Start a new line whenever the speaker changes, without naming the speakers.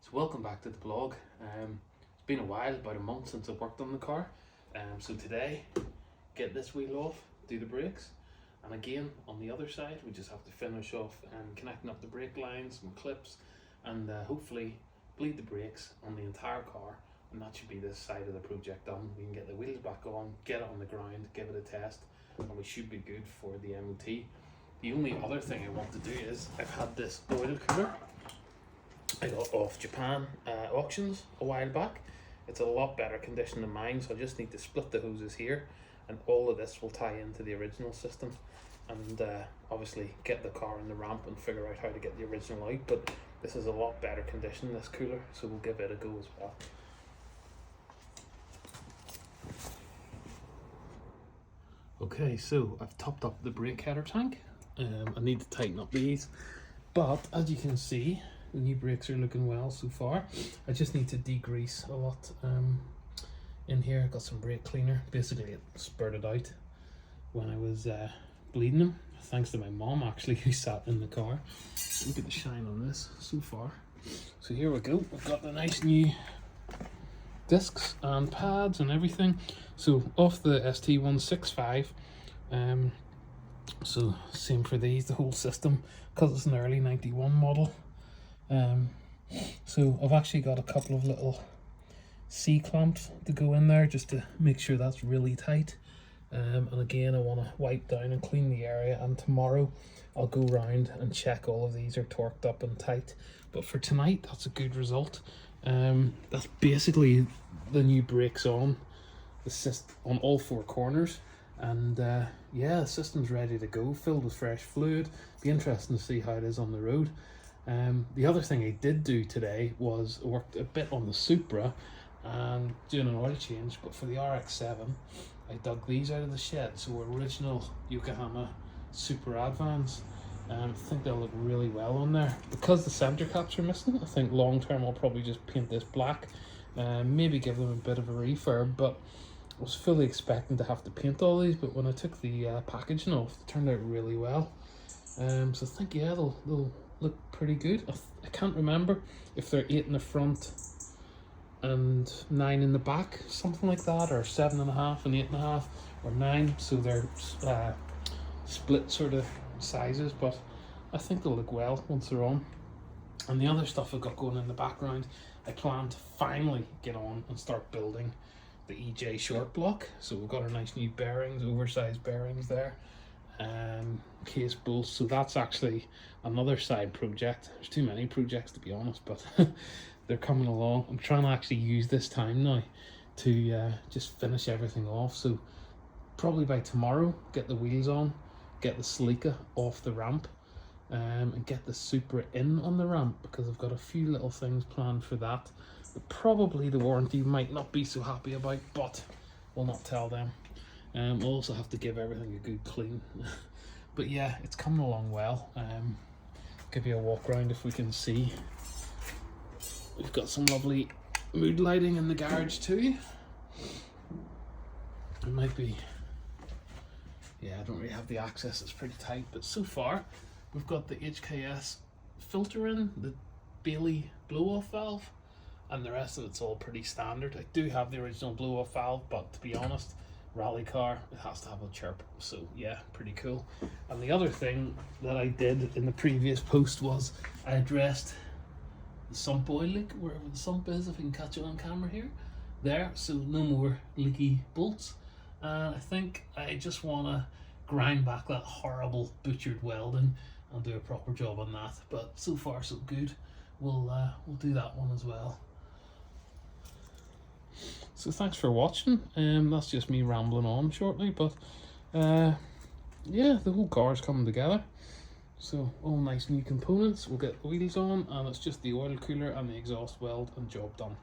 So welcome back to the vlog. It's been a while, about a month since I've worked on the car. So today, get this wheel off, do the brakes, and again on the other side we just have to finish off connecting up the brake lines, some clips, and hopefully bleed the brakes on the entire car, and that should be this side of the project done. We can get the wheels back on, get it on the ground, give it a test, and we should be good for the MOT. The only other thing I want to do is I've had this oil cooler I got off Japan auctions a while back. It's a lot better condition than mine, so I just need to split the hoses here, and all of this will tie into the original system, and obviously get the car in the ramp and figure out how to get the original out. But this is a lot better condition, this cooler, so we'll give it a go as well. Okay, so I've topped up the brake header tank. I need to tighten up these, but as you can see, the new brakes are looking well so far. I just need to degrease a lot in here. I got some brake cleaner. Basically it spurted out when I was bleeding them, thanks to my mom actually, who sat in the car. Look at the shine on this so far. So here we go, we've got the nice new discs and pads and everything. So off the ST165, so same for these, the whole system, because it's an early 91 model. So I've actually got a couple of little C-clamps to go in there just to make sure that's really tight. And again, I want to wipe down and clean the area, and tomorrow I'll go round and check all of these are torqued up and tight. But for tonight, that's a good result. That's basically the new brakes on on all four corners, and yeah, the system's ready to go, filled with fresh fluid. Be interesting to see how it is on the road. The other thing I did do today was worked a bit on the Supra and doing an oil change, but for the RX-7 I dug these out of the shed, so original Yokohama Supra Advance. I think they'll look really well on there. Because the center caps are missing, I think long term I'll probably just paint this black, maybe give them a bit of a refurb, but I was fully expecting to have to paint all these, but when I took the packaging off, it turned out really well. So I think, yeah, they'll look pretty good. I can't remember if they're 8 in the front and 9 in the back, something like that, or 7.5 and 8.5, or 9, so they're split sort of sizes, but I think they'll look well once they're on. And the other stuff I've got going in the background, I plan to finally get on and start building the EJ short block. So we've got our nice new bearings, oversized bearings there, case bolts. So that's actually another side project. There's too many projects to be honest, but they're coming along. I'm trying to actually use this time now to just finish everything off. So probably by tomorrow, get the wheels on, get the Celica off the ramp, and get the Supra in on the ramp, because I've got a few little things planned for that. But probably the warranty might not be so happy about, but we'll not tell them. We'll also have to give everything a good clean. But yeah, it's coming along well. Give you a walk around if we can see. We've got some lovely mood lighting in the garage too. It might be, yeah, I don't really have the access, it's pretty tight, but so far we've got the HKS filter in, the Bailey blow-off valve, and the rest of it's all pretty standard. I do have the original blow-off valve, but to be honest, rally car, it has to have a chirp, so yeah, pretty cool. And the other thing that I did in the previous post was I addressed the sump oil leak, wherever the sump is, if you can catch it on camera here, there, so no more leaky bolts. And I think I just want to grind back that horrible butchered welding and do a proper job on that. But so far so good. We'll do that one as well. So thanks for watching. That's just me rambling on shortly, but yeah, the whole car's coming together. So all nice new components. We'll get the wheels on, and it's just the oil cooler and the exhaust weld and job done.